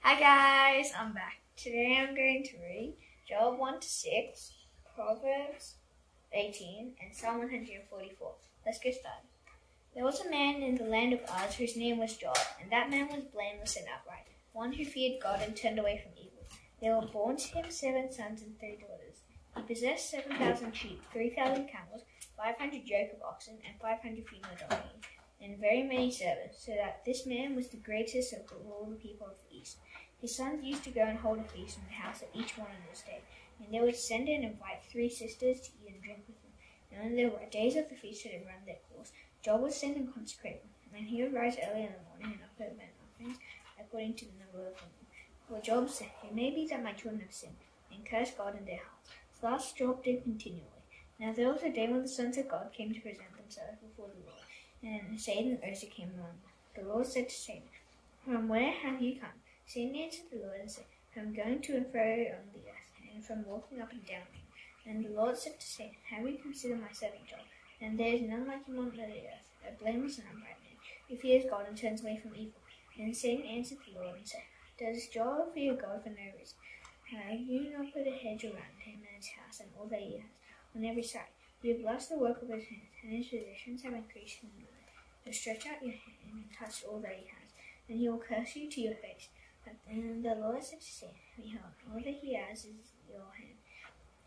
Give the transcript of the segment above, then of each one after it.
Hi guys, I'm back. Today I'm going to read Job 1-6, Proverbs 18, and Psalm 144. Let's get started. There was a man in the land of Uz whose name was Job, and that man was blameless and upright, one who feared God and turned away from evil. There were born to him 7 sons and 3 daughters. He possessed 7,000 sheep, 3,000 camels, 500 yoke of oxen, and 500 female donkeys, and very many servants, so that this man was the greatest of all the people of the East. His sons used to go and hold a feast in the house of each one on this day, and they would send and invite 3 sisters to eat and drink with them. And when there were days of the feast that had run their course, Job would send and consecrate them, and he would rise early in the morning and offer burnt offerings according to the number of them. For Job said, "It may be that my children have sinned, and cursed God in their hearts." So thus Job did continually. Now there was a day when the sons of God came to present themselves before the Lord, and Satan also came among them. The Lord said to Satan, "From where have you come?" Satan answered the Lord and said, "From going to and fro on the earth, and from walking up and down it." And the Lord said to Satan, "Have you considered my servant Job? And there is none like him on the earth, a blameless and upright man, who fears God and turns away from evil." And Satan answered the Lord and said, "Does Job fear God for no reason? Have you not put a hedge around him and his house and all that he has on every side? You have blessed the work of his hands, and his possessions have increased in the land. So stretch out your hand and touch all that he has, and he will curse you to your face." And the Lord said to Satan, "Behold, all that he has is your hand,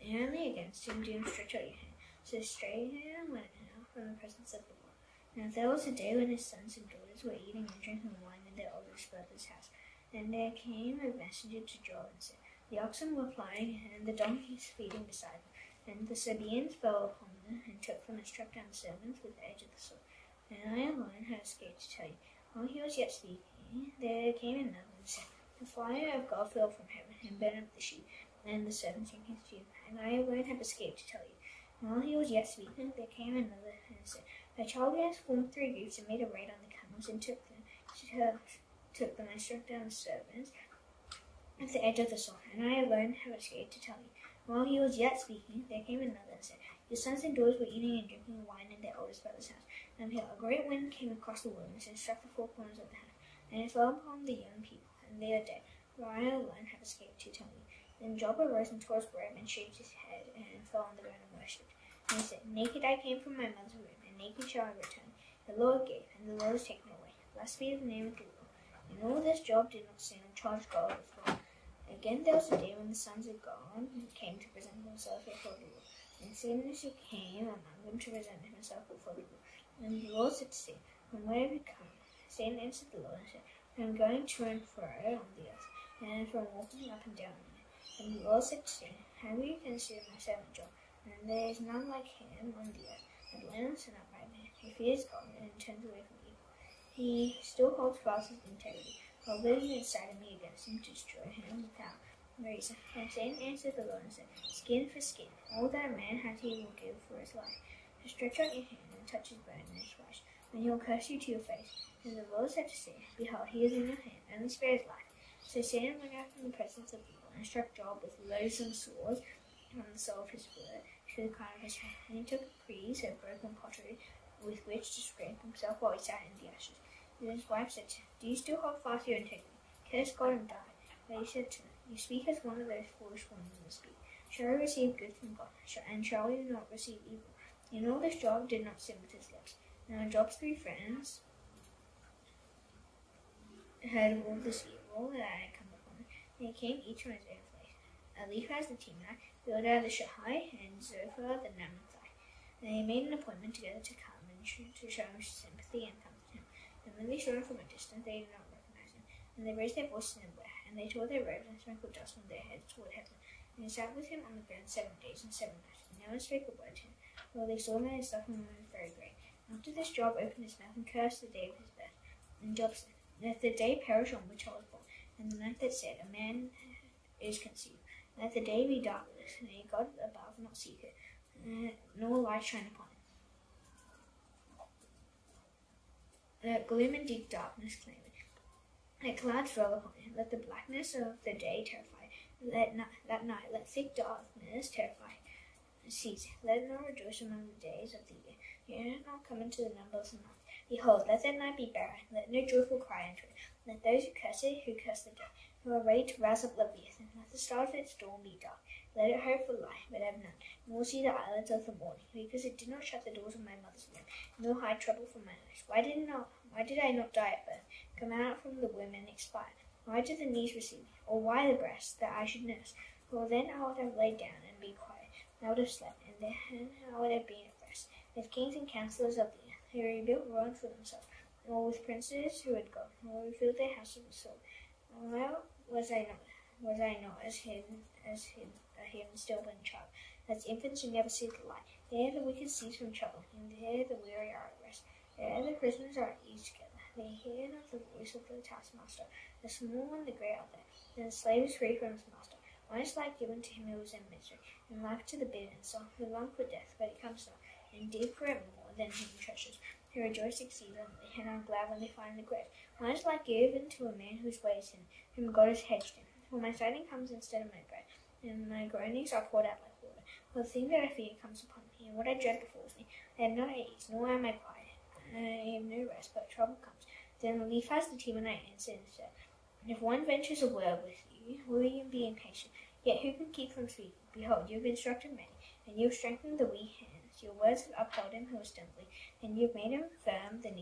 and only against him do you stretch out your hand." So Satan went out from the presence of the Lord. Now there was a day when his sons and daughters were eating and drinking wine in their oldest brother's house. And there came a messenger to Job and said, "The oxen were ploughing, and the donkeys feeding beside them, and the Sabaeans fell upon them, and took them and struck down the servants with the edge of the sword. And I alone had escaped to tell you." While he was yet speaking, there came another and said, "The fire of God fell from heaven, and burned up the sheep, and the servants in his tomb, and I alone have escaped to tell you." And while he was yet speaking, there came another and said, "A child has formed 3 groups, and made a raid on the camels, and took them and struck down the servants at the edge of the sword, and I alone have escaped to tell you." While he was yet speaking, there came another and said, "Your sons and daughters were eating and drinking wine in their oldest brother's house, and behold, a great wind came across the wilderness and struck the 4 corners of the house, and it fell upon the young people, and they are dead, for I alone have escaped to tell you." Then Job arose and tore his robe and shaved his head, and fell on the ground and worshipped. And he said, "Naked I came from my mother's womb, and naked shall I return. The Lord gave, and the Lord has taken away. Blessed be the name of the Lord." In all this Job did not sin or charge God with wrong. Again there was a day when the sons of God came to present themselves before the Lord, and Satan also came among them to present himself before the Lord. And the Lord said to Satan, "From where have you come?" Satan answered the Lord and said, "From going to and fro on the earth, and from walking up and down on it." And the Lord said to Satan, "Have you considered my servant Job? And there is none like him on the earth, a blameless and upright man, who fears God and turns away from evil. He still holds fast his integrity, although you incited me against him to destroy him without reason." And Satan answered the Lord and said, "Skin for skin, all that a man has he will give for his life. So stretch out your hand and touch his bone and his flesh, and he will curse you to your face." And the Lord said to Satan, "Behold, he is in your hand, only spare his life." So Satan went out from the presence of the Lord and struck Job with loathsome swords from the sole of his foot to the crown of his head. And he took a piece of broken pottery with which to scrape himself while he sat in the ashes. And his wife said to him, "Do you still hold fast your integrity? Curse God and die." But he said to her, "You speak as one of those foolish women will speak. Shall we receive good from God, and shall we not receive evil?" In all this Job did not sin with his lips. Now Job's 3 friends heard of all this evil that had come upon him. They came each from his own place. Eliphaz the Temanite, Bildad the Shuhite, and Zophar the Naamathite. And they made an appointment together to come and to show him sympathy and comfort him. And when they saw him from a distance, they did not recognize him. And they raised their voices in prayer, and they tore their robes and sprinkled dust on their heads toward heaven. And they sat with him on the ground 7 days and 7 nights, and no one spake a word to him, while they saw that his suffering was very great. After this Job opened his mouth and cursed the day of his birth. And Job said, "Let the day perish on which I was born, and the night that said, a man is conceived. Let the day be darkness, and may God above not seek it, nor light shine upon it. Let gloom and deep darkness claim it. Let clouds dwell upon it. Let the blackness of the day terrify it. That night let thick darkness terrify it. Seize it. Let it not rejoice among the days of the year. Let it not come into the number of the months. Behold, let that night be barren. Let no joyful cry enter it. Let those who curse it, who curse the day. who are ready to rouse up Leviathan. Let the stars of its dawn be dark. Let it hope for light, but have none. Nor see the eyelids of the morning, because it did not shut the doors of my mother's womb, nor hide trouble from my eyes. Why did I not die at birth, come out from the womb and expire? Why did the knees receive me, or why the breast, that I should nurse? For then I would have laid down and been quiet. I would have slept, and then I would have been at rest, with kings and counsellors of the earth, who rebuilt ruins for themselves, or with princes who had gone, or who filled their house with the sword. Well, was I not as hidden a hidden stillborn child, as infants who never see the light? There the wicked cease from trouble, and there the weary are at rest. There the prisoners are at ease together. They hear not the voice of the taskmaster. The small and the great are there, and the slave is free from his master. One is life given to him who is in misery, and life to the bitter and soft, who long for death, but it comes not, and dig for it more than hidden treasures, who rejoice exceedingly, and are glad when they find the grave. One is like given to a man whose way is hidden, whom God has hedged in. For my fighting comes instead of my bread, and my groanings are poured out like water. For the thing that I fear comes upon me, and what I dread befalls me. I have no ease, nor am I quiet. I have no rest, but trouble comes. Then the leaf has the Temanite answer and said, if one ventures a word with you, will you be impatient? Yet who can keep from speaking? Behold, you have instructed many, and you have strengthened the weak hands. Your words have upheld him who is stumbling, and you have made him firm the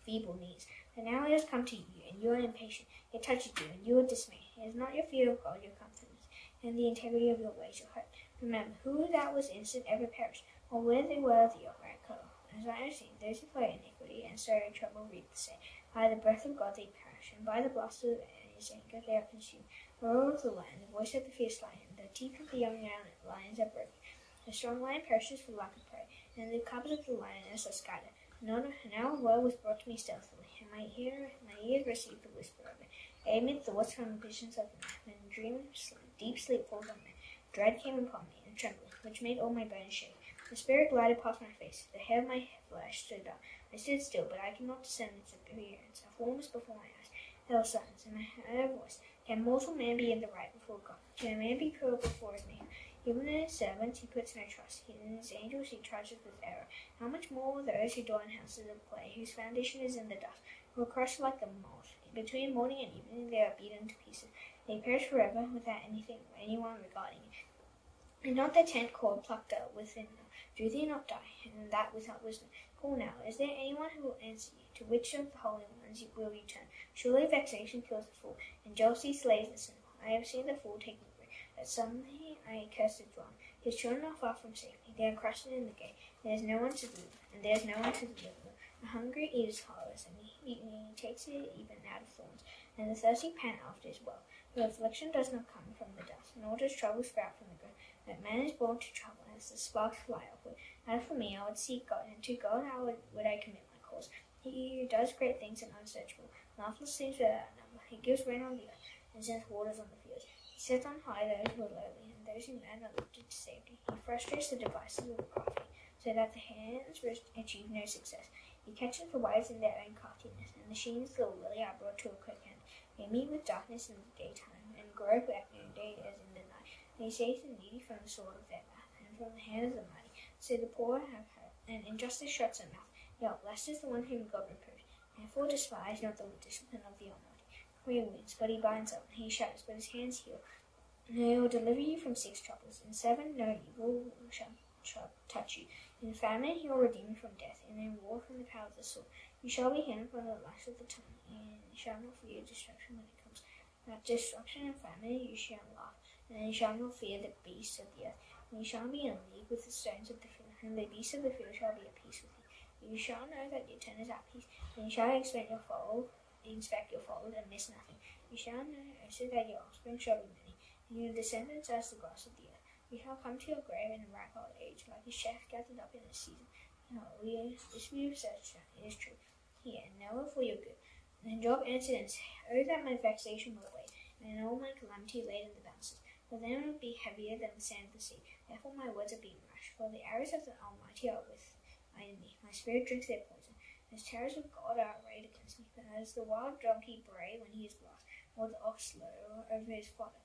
feeble knees. But now he has come to you, and you are impatient. It touches you, and you are dismayed. It is not your fear of God, your confidence, and the integrity of your ways, your hope. Remember, who that was innocent ever perished, or where they were the upright cut off. As I have seen, those who play iniquity and sow trouble reap the same. By the breath of God they perish, and by the blast of his anger they are consumed. The roar of the lion, the voice of the fierce lion, the teeth of the young lions are broken. The strong lion perishes for lack of prey, and the cubs of the lioness are scattered. Now a word was brought to me stealthily, and my ears received the whisper of it. Amid thoughts from the visions of the night, when deep sleep falls on me. Dread came upon me, and trembling, which made all my bones shake. The spirit glided past my face. The hair of my flesh stood up. I stood still, but I could not discern its appearance. A form was before my eyes. There was silence, and I heard a voice. Can mortal man be in the right before God? Can a man be pure before his name? Even in his servants he puts no trust. In his angels he charges with error. How much more those who dwell in houses of clay, whose foundation is in the dust, who are crushed like the moth. Between morning and evening they are beaten to pieces. They perish forever without anyone regarding it. And not the tent cord plucked out within them. Do they not die, and that without wisdom? Call now, is there anyone who will answer you? To which of the holy ones will you turn? Surely vexation kills the fool, and jealousy slays the sinner. I have seen the fool taking root, but suddenly I curse his wrong. His children are far from safety. They are crushed in the gate. There is no one to deliver, and there is no one to deliver them. The hungry eats hollows, and he takes it even out of thorns, and the thirsty pant after his well. For affliction does not come from the dust, nor does trouble sprout from the ground. But man is born to trouble, as the sparks fly upward. As for me, I would seek God, and to God would I commit my cause. He who does great things and unsearchable, marvelous things without number. He gives rain on the earth, and sends waters on the fields. He sets on high those who are lowly, and those who man are lifted to safety. He frustrates the devices of the crafty, so that the hands achieve no success. He catches the wise in their own craftiness, and the sheaves of the lily are brought to a quick end. They meet with darkness in the daytime, and grope at noonday as in the night. They save the needy from the sword of their mouth, and from the hand of the mighty. So the poor have hope, and injustice shuts their mouth. Yet blessed is the one whom God reproves. Therefore despise not the discipline of the Almighty. For he wins, but he binds up, and he shatters, but his hands heal. And he will deliver you from 6 troubles. In 7 no evil shall touch you. In famine he will redeem you from death, and in war from the power of the sword. You shall be hidden from the lash of the tongue, and you shall not fear destruction when it comes. At destruction and famine you shall laugh, and you shall not fear the beasts of the earth. And you shall be in league with the stones of the field, and the beasts of the field shall be at peace with you. You shall know that your tent is at peace, and you shall inspect your fold, and miss nothing. You shall know also that your offspring shall be many, and your descendants as the grass of the earth. You shall come to your grave in a ripe old age, like a chef gathered up in a season. This we have searched out, it is true. Here, now for your good. Then Job answered and said, Oh, that my vexation were weighed, and all my calamity laid in the balances. For then it would be heavier than the sand of the sea. Therefore my words are being rash, for the arrows of the Almighty are with my enemy. My spirit drinks their poison. As terrors of God are arrayed against me, but as the wild donkey bray when he is lost, or the ox slow over his fodder.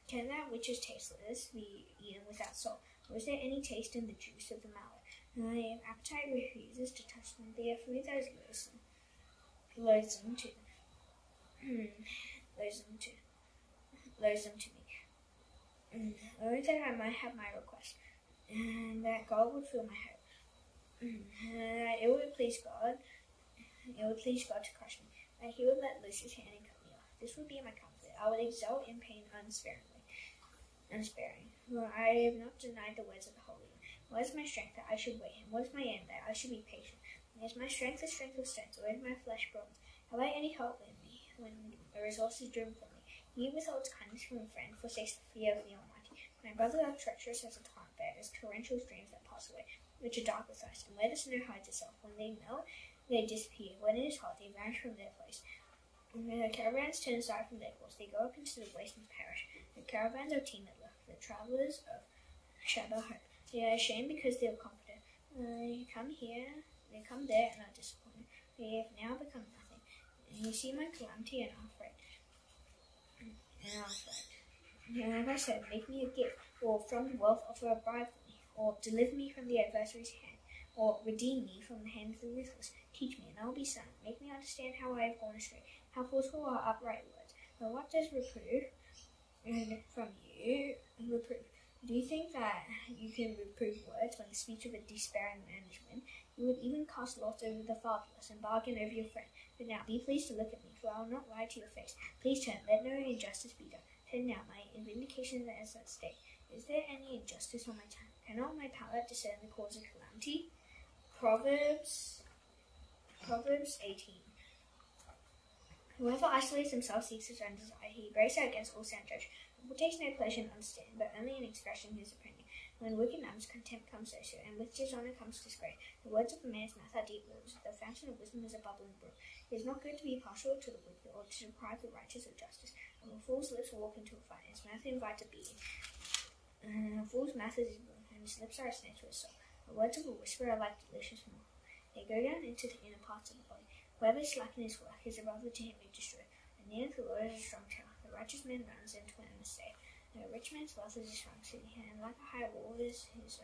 Can that which is tasteless be eaten without salt? Or is there any taste in the juice of the mallow? My appetite refuses to touch them. They are food that is loathsome to them. lose them to me. Only that I might have my request, and that God would fill my hope. It would please God. It would please God to crush me. That He would let loose His hand and cut me off. This would be my comfort. I would exult in pain unsparing. For I have not denied the words of the Holy One. What is my strength that I should wait Him? What is my end that I should be patient? Is my strength the strength of stones, or is my flesh bronze? Have I any hope in me when a resource is driven from me? He withholds kindness from a friend, forsakes the fear of the Almighty. My brother are treacherous as a torrent bed, as torrential streams that pass away, which are dark with ice, and where the snow hides itself. When they melt, they disappear. When it is hot, they vanish from their place. When the caravans turn aside from their course, they go up into the waste and perish. The caravans of Timnah, the travellers of Sheba hope. They are ashamed because they are confident. They come here, they come there, and are disappointed. They have now become nothing. And you see my calamity and are afraid. And as I said, make me a gift, or from the wealth offer a bribe for me, or deliver me from the adversary's hand, or redeem me from the hand of the ruthless. Teach me, and I will be silent. Make me understand how I have gone astray, how forceful are upright words. But what does reprove from you? Reprove. Do you think that you can reprove words when the speech of a despairing man is win? You would even cast lots over the fatherless and bargain over your friend. But now be pleased to look at me, for I will not lie to your face. Please turn, let no injustice be done. Turn now, my vindication is at stake. Is there any injustice on my tongue? Cannot my palate discern the cause of calamity? Proverbs 18. Whoever isolates himself seeks his own desire. He breaks out against all sound judgment. Who takes no pleasure in understanding, but only in expressing his opinion. When wicked comes, contempt comes also, and with dishonour comes disgrace. The words of a man's mouth are deep waters. The fountain of wisdom is a bubbling brook. It is not good to be partial to the wicked, or to deprive the righteous of justice. And a fool's lips walk into a fight, and his mouth invites a beating. A fool's mouth is his wound, and his lips are a snare to his soul. The words of a whisperer are like delicious milk. They go down into the inner parts of the body. Whoever is slack in his work is a brother to him who destroys. And near the Lord is a strong tower. The righteous man runs into it and is safe. The rich man's wealth is a strong city, and like a high wall is in his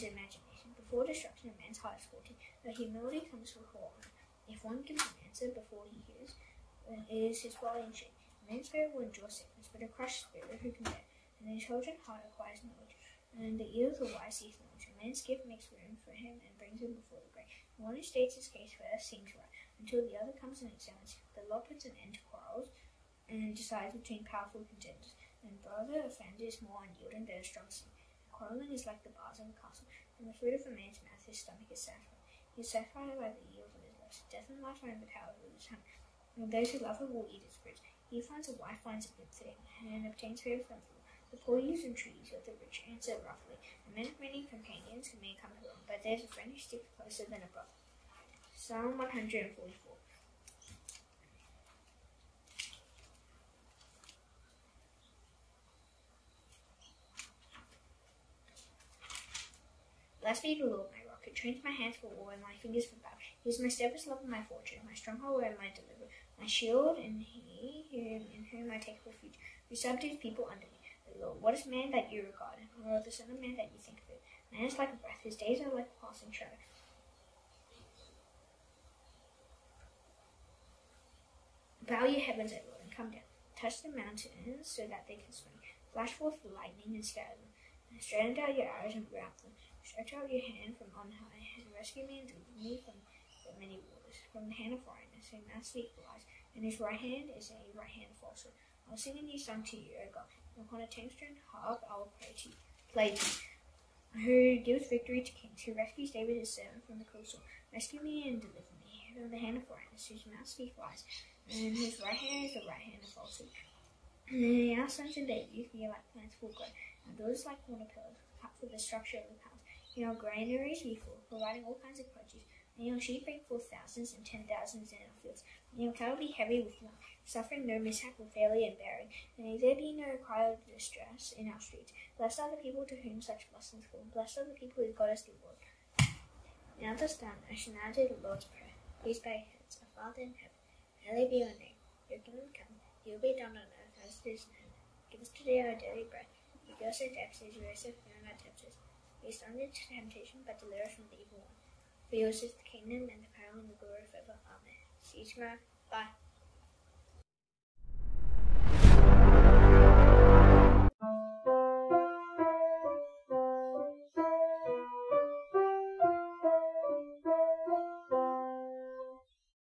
imagination. Before destruction, a man's heart is haughty, but humility comes before honor. If one gives an answer before he hears, it is his folly and shame. A man's spirit will endure sickness, but a crushed spirit who can bear? And the intelligent heart acquires knowledge, and the ear of the wise seeks knowledge. A man's gift makes room for him and brings him before the great. The one who states his case first seems right, until the other comes and examines him. The law puts an end to quarrels and decides between powerful contenders. And brother offender is more unyielding than a strong sea. Quarreling is like the bars of a castle, and the fruit of a man's mouth his stomach is satisfied. He is satisfied by the yield of his lips. Death and life are in the power of his tongue, and those who love her will eat its fruits. He finds a wife finds a good thing, and obtains favor from the Lord. The poor use entreaties, but the rich answer roughly. A man of many companions who may come to wrong, but there is a friend who sticks closer than a brother. Psalm 144. Blessed be the Lord, my rock, who trains my hands for war and my fingers for battle. He is my steadfast love and my fortune, my stronghold and my deliverer, my shield, and he in whom I take refuge, who subdues people under me. The Lord, what is man that you regard him, or the son of man that you think of it? Man is like a breath, his days are like a passing shadow. Bow your heavens, O Lord, and come down. Touch the mountains so that they can swing. Flash forth the lightning and scatter them. And strand out your arrows and wrap them. Stretch out your hand from on high, and rescue me and deliver me from the many waters, from the hand of foreigners, who now speak lies, and his right hand is a right hand of falsehood. I will sing a new song to you, O God, and upon a ten-stringed harp I will play to you, who gives victory to kings, who rescues David his servant from the cruel sword. Rescue me and deliver me from the hand of foreigners, whose mouth speak lies, and whose right hand is the right hand of falsehood. And our sons in their youth be like plants full grown, and those like corner pillars, cut for the structure of the house. Your granaries be full, providing all kinds of produce. And your sheep bring forth thousands and 10,000s in our fields. And your cattle be heavy with milk, suffering no mishap with failure and bearing. And may there be no cry of distress in our streets. Blessed are the people to whom such blessings fall. Blessed are the people whose God is the Lord. Now thus done, I shall now do the Lord's Prayer. Please bow your heads, our Father in heaven, hallowed be your name. Your kingdom come, your will be done on earth as it is in heaven. Give us today our daily bread. Forgive us our debts as we also forgive our debtors. Lead us not into temptation, but deliver us from the evil one. For yours is the kingdom, and the power, and the glory forever. Amen. C.Jun. Bye.